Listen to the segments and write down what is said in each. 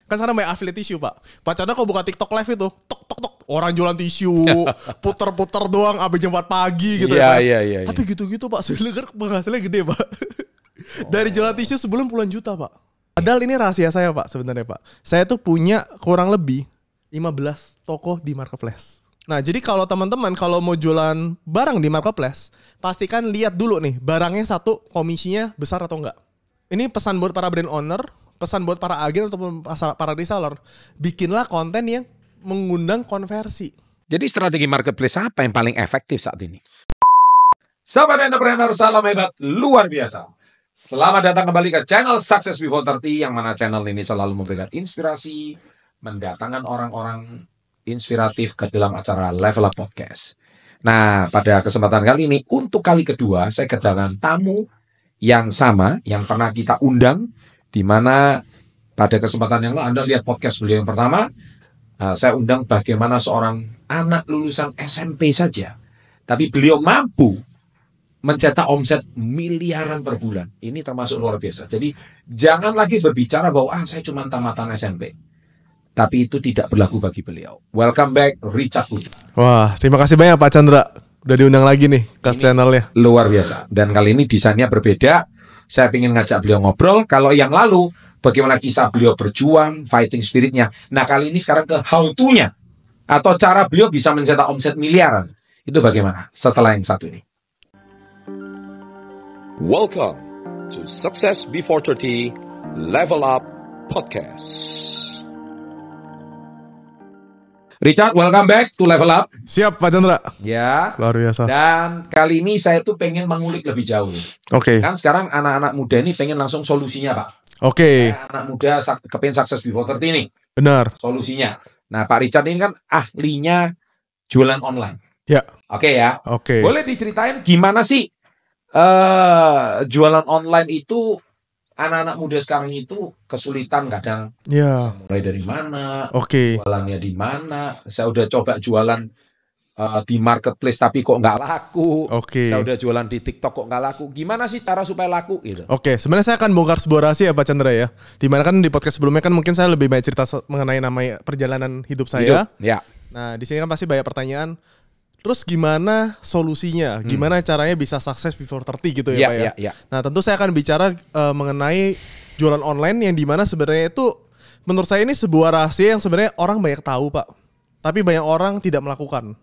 Kan sekarang banyak affiliate tisu Pak. Pak Chandra kalau buka TikTok live itu, tok tok tok, orang jualan tisu, puter-puter doang abis jam 4 pagi gitu ya Pak. Iya. Tapi gitu-gitu Pak, saya dengar penghasilannya gede Pak. Dari jualan tisu sebulan puluhan juta Pak. Padahal ini rahasia saya Pak sebenarnya Pak. Saya tuh punya kurang lebih 15 toko di marketplace. Nah jadi kalau teman-teman kalau mau jualan barang di marketplace, pastikan lihat dulu nih barangnya satu komisinya besar atau enggak. Ini pesan buat para brand owner, pesan buat para agen ataupun para reseller, bikinlah konten yang mengundang konversi. Jadi strategi marketplace apa yang paling efektif saat ini? Sahabat entrepreneur, salam hebat luar biasa. Selamat datang kembali ke channel Success Before 30, yang mana channel ini selalu memberikan inspirasi, mendatangkan orang-orang inspiratif ke dalam acara Level Up Podcast. Nah, pada kesempatan kali ini, untuk kali kedua, saya kedatangan tamu yang sama, yang pernah kita undang, di mana pada kesempatan yang lalu Anda lihat podcast beliau yang pertama, saya undang bagaimana seorang anak lulusan SMP saja, tapi beliau mampu mencetak omset miliaran per bulan. Ini termasuk luar biasa. Jadi jangan lagi berbicara bahwa saya cuma tamatan SMP. Tapi itu tidak berlaku bagi beliau. Welcome back Richard Putra. Wah, terima kasih banyak Pak Chandra. Udah diundang lagi nih ke channelnya. Luar biasa. Dan kali ini desainnya berbeda. Saya ingin ngajak beliau ngobrol. Kalau yang lalu, bagaimana kisah beliau berjuang, fighting spiritnya. Nah, kali ini sekarang ke how to-nya. Atau cara beliau bisa mencetak omset miliaran. Itu bagaimana setelah yang satu ini. Welcome to Success Before 30 Level Up Podcast. Richard, welcome back to Level Up. Siap Pak Chandra. Ya. Luar biasa. Dan kali ini saya tuh pengen mengulik lebih jauh. Oke. Kan sekarang anak-anak muda ini pengen langsung solusinya, Pak. Oke. Anak muda kepengen Success Before 30 ini. Benar. Solusinya. Nah, Pak Richard ini kan ahlinya jualan online. Ya. Oke ya. Oke. Boleh diceritain gimana sih jualan online itu, anak-anak muda sekarang itu kesulitan kadang. Ya. Mulai dari mana? Oke. Jualannya di mana? Saya udah coba jualan di marketplace tapi kok nggak laku. Oke. Saya udah jualan di TikTok kok nggak laku. Gimana sih cara supaya laku gitu? Oke, sebenarnya saya akan bongkar sebuah rahasia Pak Chandra ya. Dimana kan di podcast sebelumnya kan mungkin saya lebih banyak cerita mengenai namanya perjalanan hidup saya. Ya. Nah, di sini kan pasti banyak pertanyaan. Terus gimana solusinya? Gimana caranya bisa sukses before 30 gitu ya Pak ya? Ya. Nah, tentu saya akan bicara mengenai jualan online yang dimana sebenarnya itu menurut saya ini sebuah rahasia yang sebenarnya orang banyak tahu Pak. Tapi banyak orang tidak melakukan.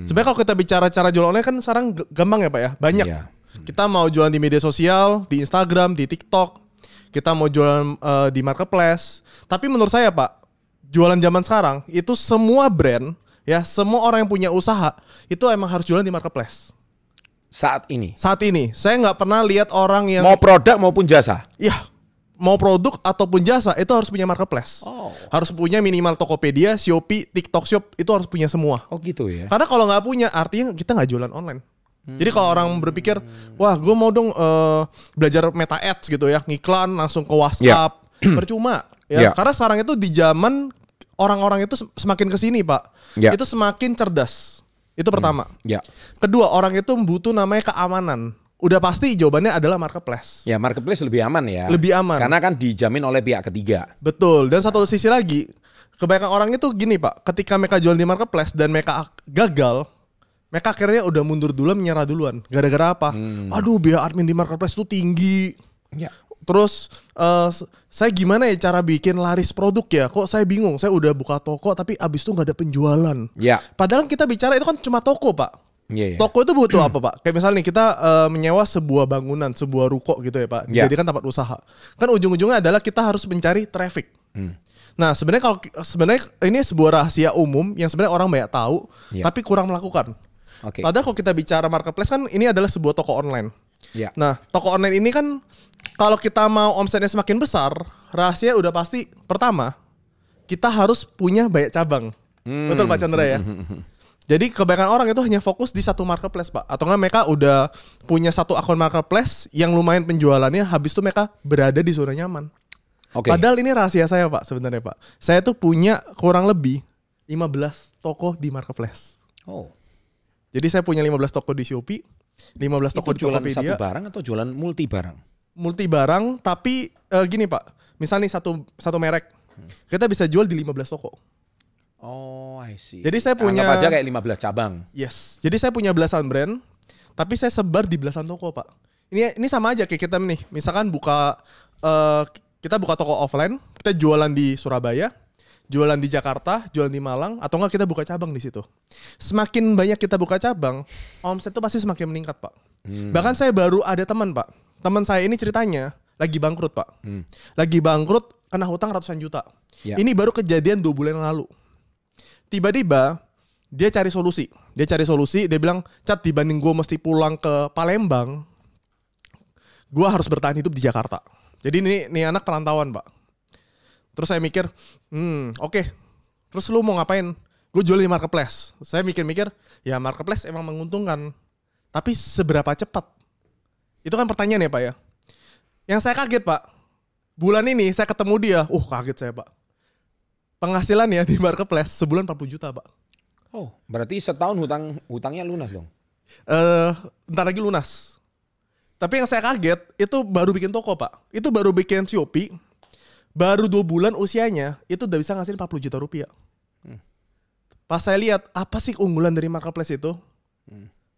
Sebenarnya kalau kita bicara cara jualan online kan sekarang gampang ya Pak ya? Banyak. Ya. Kita mau jualan di media sosial, di Instagram, di TikTok. Kita mau jualan di marketplace. Tapi menurut saya Pak, jualan zaman sekarang itu semua brand, ya semua orang yang punya usaha itu emang harus jualan di marketplace. Saat ini. Saat ini saya nggak pernah lihat orang yang Mau produk maupun jasa. ya mau produk ataupun jasa itu harus punya marketplace. Harus punya minimal Tokopedia, Shopee, TikTok Shop, itu harus punya semua. Oh gitu ya. Karena kalau nggak punya artinya kita nggak jualan online. Jadi kalau orang berpikir, wah gue mau dong belajar Meta Ads gitu ya, ngiklan langsung ke WhatsApp, percuma. Ya, karena sekarang itu di zaman orang-orang itu semakin kesini Pak, itu semakin cerdas. Itu pertama. Kedua, orang itu butuh namanya keamanan. Udah pasti jawabannya adalah marketplace. Ya, marketplace lebih aman ya. Lebih aman. Karena kan dijamin oleh pihak ketiga. Betul. Dan satu sisi lagi, kebanyakan orang itu gini Pak, ketika mereka jual di marketplace dan mereka gagal, mereka akhirnya udah mundur duluan, menyerah duluan. Gara-gara apa? Aduh, biaya admin di marketplace itu tinggi. Terus saya gimana ya cara bikin laris produk ya? Kok saya bingung. Saya udah buka toko tapi abis itu nggak ada penjualan. Padahal kita bicara itu kan cuma toko Pak. Toko itu butuh apa Pak? Kayak misalnya nih kita menyewa sebuah bangunan, sebuah ruko gitu ya Pak. Dijadikan tempat usaha. Kan ujung-ujungnya adalah kita harus mencari traffic. Nah sebenarnya ini sebuah rahasia umum yang sebenarnya orang banyak tahu, tapi kurang melakukan. Padahal kalau kita bicara marketplace kan ini adalah sebuah toko online. Nah toko online ini kan kalau kita mau omsetnya semakin besar, rahasia udah pasti pertama kita harus punya banyak cabang. Betul Pak Chandra ya? Jadi kebanyakan orang itu hanya fokus di satu marketplace Pak. Atau nggak mereka udah punya satu akun marketplace yang lumayan penjualannya, habis itu mereka berada di zona nyaman. Padahal ini rahasia saya Pak sebenarnya Pak. Saya tuh punya kurang lebih 15 toko di marketplace. Jadi saya punya 15 toko di Shopee, 15 toko di jualan Tokopedia. Satu barang atau jualan multi barang? Multi barang, tapi gini Pak. Misalnya nih satu merek, kita bisa jual di 15 toko. Oh, I see. Jadi saya punya anggap aja kayak 15 cabang. Yes. Jadi saya punya belasan brand, tapi saya sebar di belasan toko, Pak. Ini sama aja kayak kita nih. Misalkan kita buka toko offline, kita jualan di Surabaya, jualan di Jakarta, jualan di Malang, atau enggak kita buka cabang di situ. Semakin banyak kita buka cabang, omset itu pasti semakin meningkat, Pak. Bahkan saya baru ada teman, Pak. Teman saya ini ceritanya lagi bangkrut, Pak. Lagi bangkrut, kena hutang ratusan juta. Ya. Ini baru kejadian 2 bulan yang lalu. Tiba-tiba dia cari solusi. Dia bilang, Cat, dibanding gue mesti pulang ke Palembang, gue harus bertahan hidup di Jakarta. Jadi ini anak perantauan, Pak. Terus saya mikir, oke. Terus lu mau ngapain? Gue jual di marketplace. Saya mikir-mikir, ya marketplace emang menguntungkan. Tapi seberapa cepat? Itu kan pertanyaan ya, Pak ya. Yang saya kaget, Pak. Bulan ini saya ketemu dia. Kaget saya, Pak. Penghasilannya di marketplace sebulan 40 juta, Pak. Oh, berarti setahun hutangnya lunas dong? Ntar lagi lunas. Tapi yang saya kaget, itu baru bikin toko, Pak. Itu baru bikin Shopee. Baru 2 bulan usianya, itu udah bisa ngasih 40 juta rupiah. Pas saya lihat, apa sih keunggulan dari marketplace itu?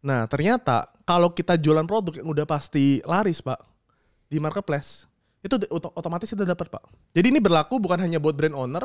Nah, ternyata kalau kita jualan produk yang udah pasti laris, Pak, di marketplace, itu otomatis kita dapat, Pak. Jadi ini berlaku bukan hanya buat brand owner,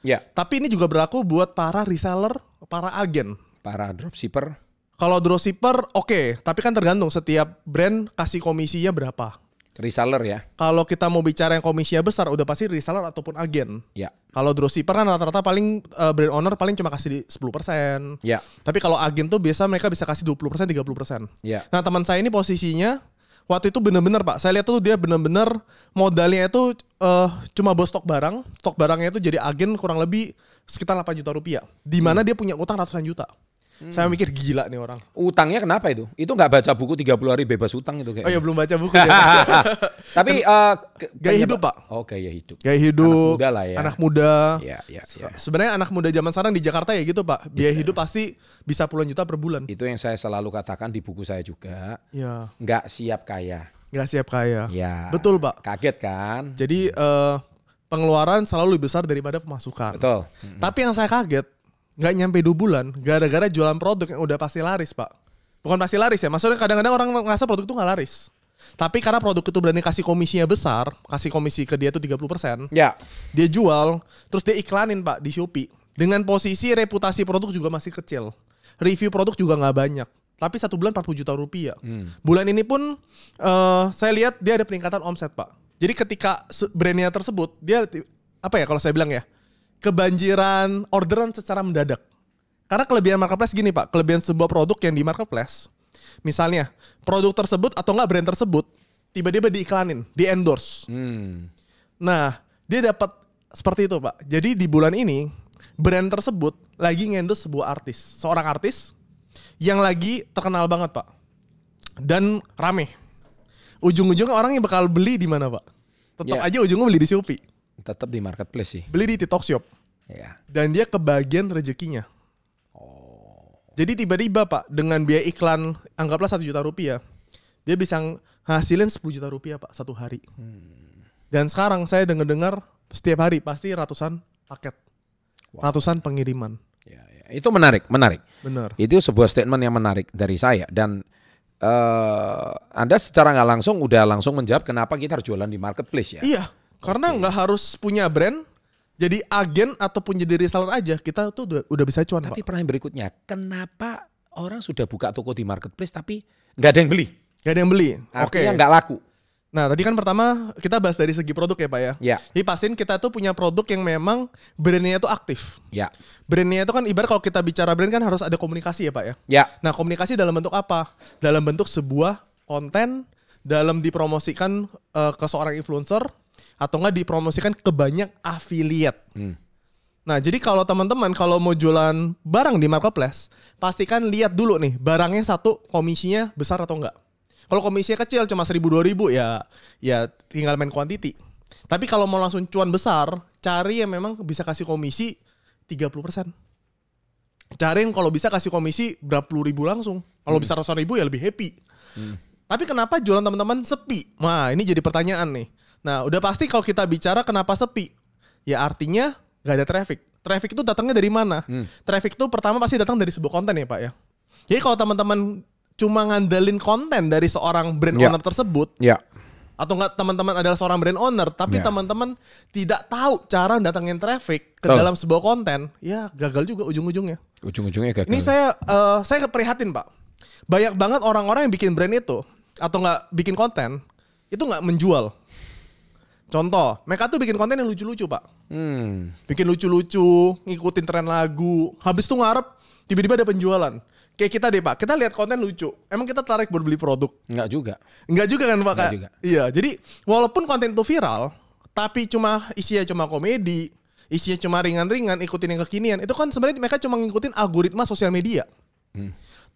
ya, tapi ini juga berlaku buat para reseller, para agen. Para dropshipper. Kalau dropshipper oke, tapi kan tergantung setiap brand kasih komisinya berapa. Reseller ya. Kalau kita mau bicara yang komisinya besar, udah pasti reseller ataupun agen. Ya. Kalau dropshipper kan rata-rata paling brand owner paling cuma kasih di 10%. Ya. Tapi kalau agen tuh biasa mereka bisa kasih 20%, 30%. Ya. Nah, teman saya ini posisinya waktu itu bener-bener, Pak. Saya lihat tuh dia bener-bener modalnya itu cuma buat stok barang. Stok barangnya itu jadi agen kurang lebih sekitar 8 juta rupiah. Di mana dia punya utang ratusan juta. Saya mikir gila nih orang. Utangnya kenapa itu? Itu nggak baca buku 30 hari bebas utang itu kayak. Oh ya belum baca buku ya. Tapi gaya hidup, Pak. Oh, gaya hidup. Gaya hidup. Anak muda lah ya. Anak muda. Ya. Sebenarnya anak muda zaman sekarang di Jakarta ya gitu, Pak. Biaya hidup pasti bisa puluhan juta per bulan. Itu yang saya selalu katakan di buku saya juga. Ya. Nggak siap kaya. Nggak siap kaya. Ya. Betul, Pak. Kaget kan? Jadi pengeluaran selalu lebih besar daripada pemasukan. Betul. Tapi yang saya kaget, nggak nyampe 2 bulan, gara-gara jualan produk yang udah pasti laris, Pak. Bukan pasti laris ya, maksudnya kadang-kadang orang ngerasa produk itu nggak laris. Tapi karena produk itu berani kasih komisinya besar, kasih komisi ke dia tuh 30%. Ya. Dia jual, terus dia iklanin, Pak, di Shopee. Dengan posisi reputasi produk juga masih kecil. Review produk juga nggak banyak. Tapi 1 bulan 40 juta rupiah. Bulan ini pun saya lihat dia ada peningkatan omset, Pak. Jadi ketika brandnya tersebut, dia apa ya kalau saya bilang ya, kebanjiran orderan secara mendadak. Karena kelebihan marketplace gini, Pak, kelebihan sebuah produk yang di marketplace, misalnya produk tersebut atau enggak brand tersebut tiba-tiba diiklanin, di-endorse. Nah, dia dapat seperti itu, Pak. Jadi di bulan ini brand tersebut lagi ngendorse sebuah artis, seorang artis yang lagi terkenal banget, Pak. Dan rame. Ujung-ujungnya orang yang bakal beli di mana, Pak? Tetap aja ujungnya beli di Shopee. Tetap di marketplace sih. Beli di TikTok Shop. Ya. Dan dia kebagian rezekinya. Jadi tiba-tiba, Pak, dengan biaya iklan anggaplah 1 juta rupiah, dia bisa ngasilin 10 juta rupiah, Pak, satu hari. Dan sekarang saya dengar setiap hari pasti ratusan paket. Ratusan pengiriman. Ya. Itu menarik. Benar. Itu sebuah statement yang menarik dari saya. Dan Anda secara nggak langsung udah langsung menjawab kenapa kita harus jualan di marketplace ya. Iya. Karena nggak harus punya brand, jadi agen ataupun jadi reseller aja, kita tuh udah bisa cuan, Tapi Pak. pertanyaan berikutnya, kenapa orang sudah buka toko di marketplace tapi nggak ada yang beli? Gak ada yang beli. Artinya nggak laku. Nah, tadi kan pertama kita bahas dari segi produk ya, Pak ya. Ya. Jadi pastiin kita tuh punya produk yang memang brandnya tuh aktif. Ya. Brandnya itu kan ibarat kalau kita bicara brand kan harus ada komunikasi ya, Pak ya. Ya. Nah, komunikasi dalam bentuk apa? Dalam bentuk sebuah konten, dalam dipromosikan ke seorang influencer, atau enggak dipromosikan ke banyak affiliate. Nah, jadi kalau teman-teman kalau mau jualan barang di marketplace, pastikan lihat dulu nih barangnya satu komisinya besar atau enggak. Kalau komisinya kecil cuma 1.000-2.000 ya tinggal main quantity. Tapi kalau mau langsung cuan besar, cari yang memang bisa kasih komisi 30%. Cari yang kalau bisa kasih komisi berapa puluh ribu langsung. Kalau bisa 100.000 ya lebih happy. Tapi kenapa jualan teman-teman sepi? Nah, ini jadi pertanyaan nih. Nah, udah pasti kalau kita bicara kenapa sepi. ya artinya nggak ada traffic. Traffic itu datangnya dari mana? Traffic itu pertama pasti datang dari sebuah konten ya Pak ya. Jadi kalau teman-teman cuma ngandelin konten dari seorang brand owner tersebut, atau enggak teman-teman adalah seorang brand owner, tapi teman-teman tidak tahu cara datangin traffic ke dalam sebuah konten, ya gagal juga ujung-ujungnya. Ujung-ujungnya gagal. Ini saya prihatin Pak. Banyak banget orang-orang yang bikin brand itu atau enggak bikin konten itu enggak menjual. Contoh, mereka tuh bikin konten yang lucu-lucu Pak. Bikin lucu-lucu, ngikutin tren lagu, habis itu ngarep tiba-tiba ada penjualan. Kayak kita deh Pak, kita lihat konten lucu. Emang kita tertarik buat beli produk? Enggak juga kan Pak? Enggak juga. Iya, jadi walaupun konten itu viral, tapi isinya cuma komedi, isinya cuma ringan-ringan, ikutin yang kekinian. Itu kan sebenarnya mereka cuma ngikutin algoritma sosial media.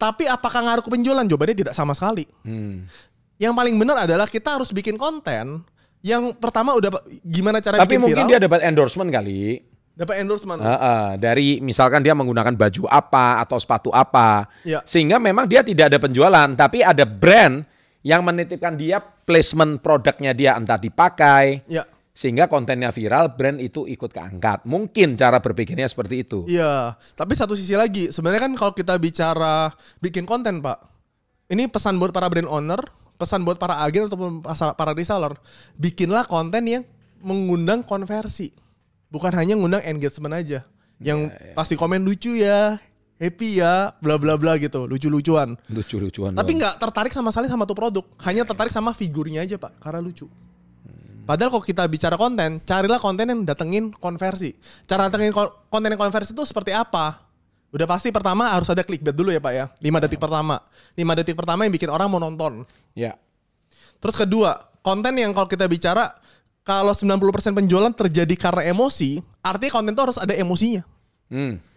Tapi apakah ngaruh ke penjualan? Jawabannya tidak sama sekali. Yang paling benar adalah kita harus bikin konten yang pertama udah gimana cara bikin viral. Tapi mungkin dia dapat endorsement kali. Dapat endorsement. Dari misalkan dia menggunakan baju apa atau sepatu apa. Sehingga memang dia tidak ada penjualan. Tapi ada brand yang menitipkan dia placement produknya dia entah dipakai. Sehingga kontennya viral, brand itu ikut keangkat. Mungkin cara berpikirnya seperti itu. Iya. Tapi satu sisi lagi. Sebenarnya kan kalau kita bicara bikin konten Pak. Ini pesan buat para brand owner. Pesan buat para agen ataupun para reseller. Bikinlah konten yang mengundang konversi. Bukan hanya ngundang engagement aja. Yang pasti komen lucu ya, happy ya, bla bla bla gitu, lucu-lucuan. Tapi nggak tertarik sama sekali sama tuh produk. Hanya tertarik sama figurnya aja Pak, karena lucu. Padahal kalau kita bicara konten, carilah konten yang datengin konversi. Cara datengin konten yang konversi itu seperti apa? Udah pasti pertama harus ada clickbait dulu ya Pak ya. 5 detik pertama. 5 detik pertama yang bikin orang mau nonton. Terus kedua, konten yang kalau kita bicara kalau 90% penjualan terjadi karena emosi, artinya konten itu harus ada emosinya.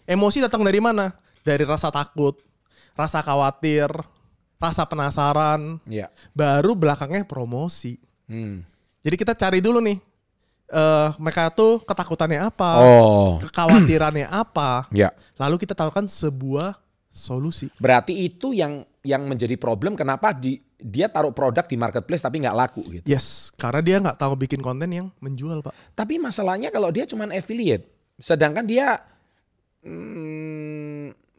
Emosi datang dari mana? Dari rasa takut, rasa khawatir, rasa penasaran. Baru belakangnya promosi. Jadi kita cari dulu nih, mereka tuh ketakutannya apa, kekhawatirannya apa. Lalu kita tawarkan sebuah solusi. Berarti itu yang menjadi problem kenapa dia taruh produk di marketplace tapi nggak laku gitu. Yes, karena dia nggak tahu bikin konten yang menjual Pak. Tapi masalahnya kalau dia cuma affiliate, sedangkan dia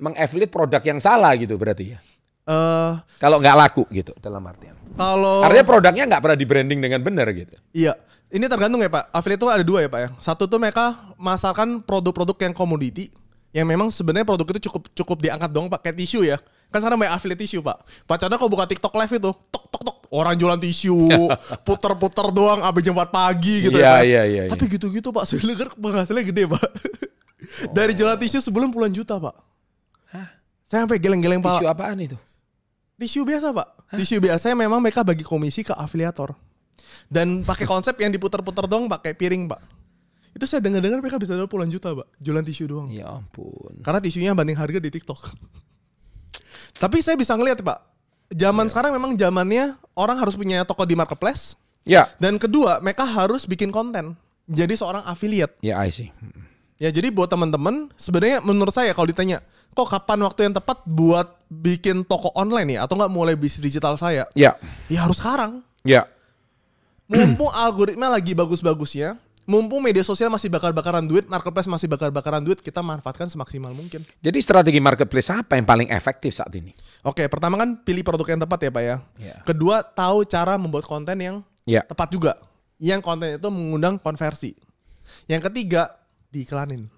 mengaffiliate produk yang salah gitu berarti ya. Kalau nggak laku gitu dalam artian. Artinya produknya nggak pernah di branding dengan benar gitu. Iya, ini tergantung ya Pak. Affiliate itu ada dua ya Pak ya. Satu tuh mereka masarkan produk-produk yang komoditi, yang memang sebenarnya produk itu cukup diangkat dong pakai tisu ya. Kan sekarang banyak affiliate tisu Pak. Pak Chandra kalau buka TikTok live itu tok orang jualan tisu, puter-puter doang abis jam 4 pagi gitu ya. Iya. Tapi gitu-gitu Pak, saya dengar penghasilannya gede Pak. Dari jualan tisu sebulan puluhan juta Pak. Saya sampai geleng-geleng Pak. Tisu apaan itu? Tisu biasa Pak. Tisu biasa memang mereka bagi komisi ke afiliator. Dan pakai konsep yang diputer-puter doang pakai piring Pak. Itu saya dengar-dengar mereka bisa dapat puluhan juta Pak. Jualan tisu doang. Ya ampun. Karena tisunya banding harga di TikTok. Tapi saya bisa ngeliat Pak, zaman sekarang memang zamannya orang harus punya toko di marketplace. Dan kedua, mereka harus bikin konten. Jadi seorang affiliate. I see. Ya jadi buat teman-teman, sebenarnya menurut saya kalau ditanya, kok kapan waktu yang tepat buat bikin toko online ya? Atau nggak mulai bisnis digital saya? Ya harus sekarang. Mumpung algoritma lagi bagus-bagusnya. Mumpung media sosial masih bakar-bakaran duit, marketplace masih bakar-bakaran duit, kita manfaatkan semaksimal mungkin. Jadi strategi marketplace apa yang paling efektif saat ini? Oke, pertama kan pilih produk yang tepat ya Pak ya. Kedua, tahu cara membuat konten yang tepat juga. Yang konten itu mengundang konversi. Yang ketiga, diiklanin.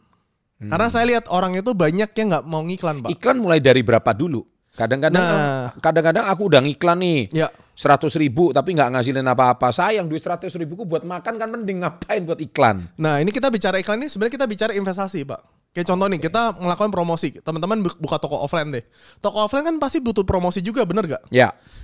Karena saya lihat orang itu banyak yang nggak mau ngiklan Pak. Iklan mulai dari berapa dulu? Kadang-kadang aku udah ngiklan nih. 100.000 tapi nggak ngasilin apa-apa. Sayang duit 100.000 buat makan kan mending ngapain buat iklan. Nah ini kita bicara iklan ini sebenarnya kita bicara investasi Pak. Kayak contoh nih kita melakukan promosi. Teman-teman buka toko offline deh. Toko offline kan pasti butuh promosi juga bener gak?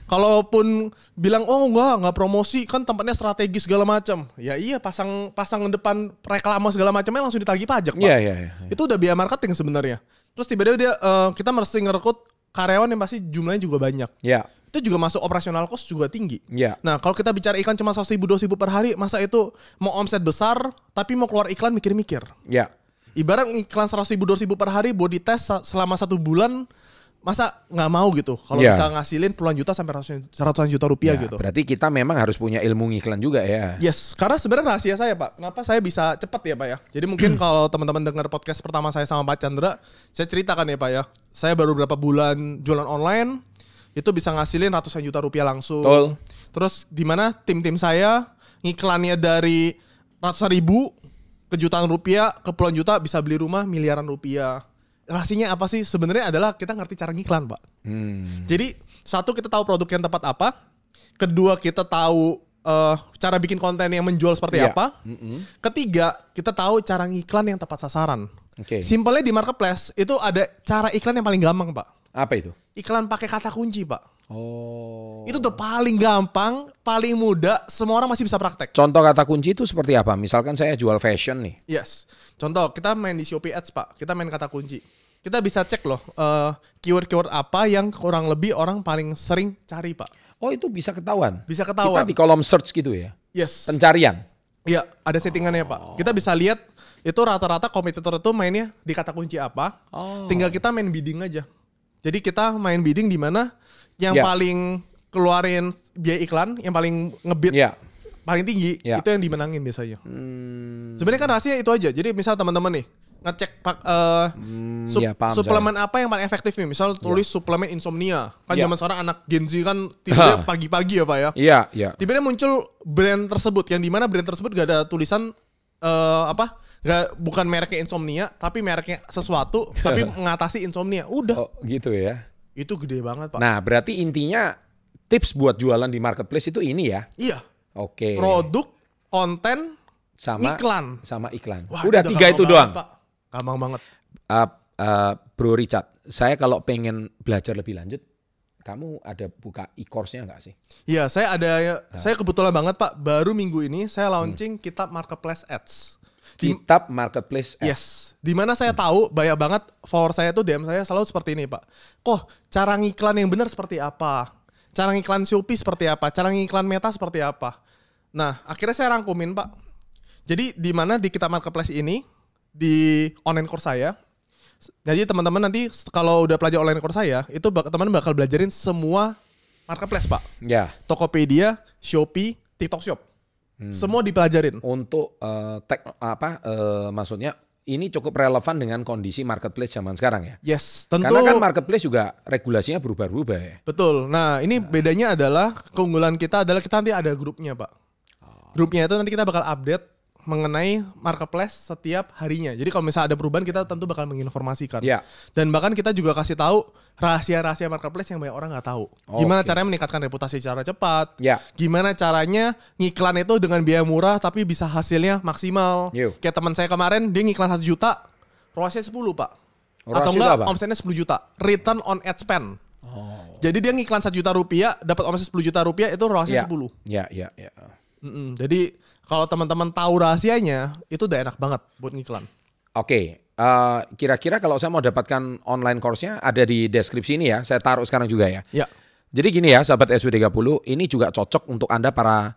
Kalaupun bilang nggak promosi kan tempatnya strategis segala macam. Ya iya pasang depan reklama segala macamnya langsung ditagih pajak Pak. Itu udah biaya marketing sebenarnya. Terus tiba-tiba kita mesti ngerekrut karyawan yang pasti jumlahnya juga banyak. Itu juga masuk operasional cost juga tinggi. Nah kalau kita bicara iklan cuma 100.000 200.000 per hari, masa itu mau omset besar tapi mau keluar iklan mikir-mikir. Ibarat iklan 100.000 200.000 per hari buat dites selama 1 bulan masa nggak mau gitu kalau Ya. bisa ngasilin puluhan juta sampai ratusan juta rupiah Ya, gitu. berarti kita memang harus punya ilmu ngiklan juga ya. Yes, karena sebenarnya rahasia saya Pak, kenapa saya bisa cepat ya Pak ya. Jadi mungkin kalau teman-teman dengar podcast pertama saya sama Pak Chandra, saya ceritakan ya Pak ya. Saya baru berapa bulan jualan online, itu bisa ngasilin ratusan juta rupiah langsung. Betul. Terus di mana tim-tim saya ngiklannya dari ratusan ribu ke jutaan rupiah, ke puluhan juta bisa beli rumah miliaran rupiah. Rahasianya apa sih? Sebenarnya adalah kita ngerti cara ngiklan Pak. Jadi satu kita tahu produk yang tepat apa, kedua kita tahu cara bikin konten yang menjual seperti Iya. apa, ketiga kita tahu cara ngiklan yang tepat sasaran. Oke. Simpelnya di marketplace itu ada cara iklan yang paling gampang Pak. Apa itu? Iklan pakai kata kunci Pak. Oh. Itu udah paling gampang, paling mudah, semua orang masih bisa praktek. Contoh kata kunci itu seperti apa? Misalkan saya jual fashion nih. Yes. Contoh, kita main di Shopee Ads, Pak. Kita main kata kunci. Kita bisa cek loh, keyword-keyword apa yang kurang lebih orang paling sering cari, Pak. Oh, itu bisa ketahuan. Bisa Kita ketahuan. di kolom search gitu ya. Yes. Pencarian. Iya, ada settingannya, Pak. Kita bisa lihat itu rata-rata kompetitor itu mainnya di kata kunci apa. Oh. Tinggal kita main bidding aja. Jadi kita main bidding di mana yang Ya. paling keluarin biaya iklan, yang paling ngebid Ya. paling tinggi, Ya. itu yang dimenangin biasanya. Sebenarnya kan rahasia itu aja. Jadi misal teman-teman nih ngecek Iya, paham suplemen apa yang paling efektif nih. Misal tulis suplemen insomnia. Kan Ya. zaman sekarang anak Gen Z kan tidurnya pagi-pagi ya Pak ya. Iya, iya. Tiba-tiba muncul brand tersebut yang dimana brand tersebut gak ada tulisan bukan mereknya insomnia, tapi mereknya sesuatu, tapi mengatasi insomnia. Udah, Oh, gitu ya. itu gede banget Pak. Nah, berarti intinya tips buat jualan di marketplace itu ini ya. Iya, Oke. produk, konten, sama iklan. Sama iklan. Wah, Udah 3 gampang itu banget, doang. Pak. Gampang banget. Bro Richard, saya kalau pengen belajar lebih lanjut, kamu ada buka e-course-nya nggak sih? Iya, saya kebetulan banget Pak, baru minggu ini saya launching kitab Marketplace Ads. Kitab Marketplace Ads. Yes, di mana saya tahu banyak banget follower saya tuh DM saya selalu seperti ini Pak. Kok cara ngiklan yang benar seperti apa? Cara ngiklan Shopee seperti apa? Cara ngiklan Meta seperti apa? Nah, akhirnya saya rangkumin Pak. Jadi di mana di kitab Marketplace ini di online course saya. Jadi teman-teman nanti kalau udah pelajar online course saya, itu teman-teman bakal belajarin semua marketplace Pak. Ya. Tokopedia, Shopee, TikTok Shop. Semua dipelajarin. Untuk maksudnya ini cukup relevan dengan kondisi marketplace zaman sekarang ya. Yes, tentu. Karena kan marketplace juga regulasinya berubah-ubah ya. Betul. Nah, ini bedanya adalah keunggulan kita adalah kita nanti ada grupnya, Pak. Grupnya itu nanti kita bakal update mengenai marketplace setiap harinya. Jadi kalau misalnya ada perubahan kita tentu bakal menginformasikan. Ya. Dan bahkan kita juga kasih tahu rahasia-rahasia marketplace yang banyak orang nggak tahu. Gimana caranya meningkatkan reputasi secara cepat? Ya. Gimana caranya ngiklan itu dengan biaya murah tapi bisa hasilnya maksimal? Yuk. Kayak teman saya kemarin dia ngiklan 1 juta, ROAS-nya 10, Pak. ROAS Atau itu enggak apa? omsetnya 10 juta. Return on ad spend. Jadi dia ngiklan 1 juta rupiah, dapat omset 10 juta rupiah, itu ROAS-nya 10. Ya. Jadi kalau teman-teman tahu rahasianya, itu udah enak banget buat ngiklan. Oke, kira-kira kalau saya mau dapatkan online course-nya ada di deskripsi ini ya. Saya taruh sekarang juga ya. Ya. Jadi gini ya, sahabat SW30, ini juga cocok untuk Anda para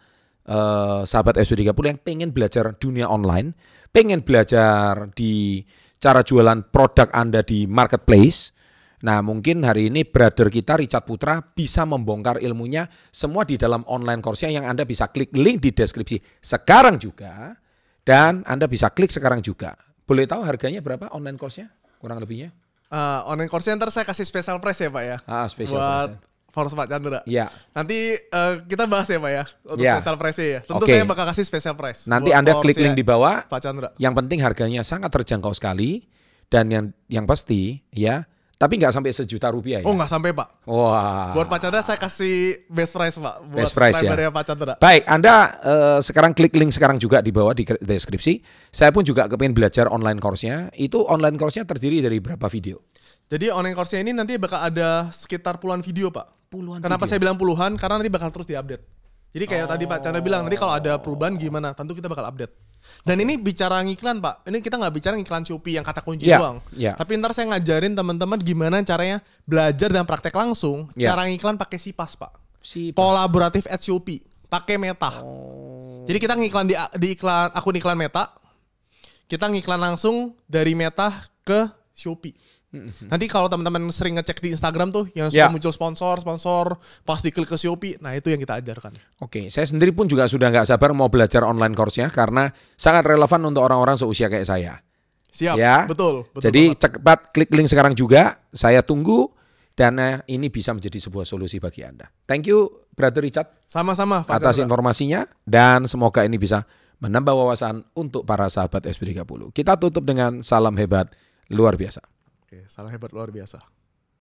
sahabat SW30 yang pengen belajar dunia online, pengen belajar di cara jualan produk Anda di marketplace. Nah, mungkin hari ini brother kita Richard Putra bisa membongkar ilmunya semua di dalam online course-nya yang Anda bisa klik link di deskripsi sekarang juga dan Anda bisa klik sekarang juga. Boleh tahu harganya berapa online course-nya? Kurang lebihnya? Online course-nya ntar saya kasih special price ya Pak ya. Special buat price. followers Pak Chandra. Iya. Nanti kita bahas ya Pak ya untuk Ya. special price ya. Tentu Oke. saya bakal kasih special price. Nanti buat Anda followers klik link di bawah. Pak Chandra. Yang penting harganya sangat terjangkau sekali dan yang pasti ya, tapi nggak sampai ₹1.000.000 ya. Oh nggak sampai Pak. Wah. Buat Pak Chandra saya kasih best price Pak. Buat Best price, ya. subscriber-nya Pak Chandra. Baik, Anda sekarang klik link sekarang juga di bawah di deskripsi. Saya pun juga kepingin belajar online course-nya. Itu online course-nya terdiri dari berapa video? Jadi online course-nya ini nanti bakal ada sekitar puluhan video Pak. Puluhan Kenapa video? saya bilang puluhan? Karena nanti bakal terus diupdate. Jadi kayak tadi Pak Chandra bilang, nanti kalau ada perubahan gimana? Tentu kita bakal update. Dan ini bicara ngiklan Pak. Ini kita nggak bicara ngiklan Shopee yang kata kunci Ya, doang. ya. Tapi ntar saya ngajarin teman-teman gimana caranya belajar dan praktek langsung. Ya. Cara ngiklan pakai Sipas Pak. Si Kolaboratif at Shopee. Pakai Meta. Jadi kita ngiklan di akun iklan Meta. Kita ngiklan langsung dari Meta ke Shopee. Nanti kalau teman-teman sering ngecek di Instagram tuh yang suka muncul sponsor, pasti klik ke Shopee. Nah itu yang kita ajarkan. Oke, saya sendiri pun juga sudah nggak sabar mau belajar online course-nya karena sangat relevan untuk orang-orang seusia kayak saya. Siap, ya. betul Jadi banget. cepat klik link sekarang juga, saya tunggu dan ini bisa menjadi sebuah solusi bagi Anda. Thank you Brother Richard. Sama-sama atas informasinya dan semoga ini bisa menambah wawasan untuk para sahabat SP30. Kita tutup dengan salam hebat luar biasa. Oke, salam hebat luar biasa.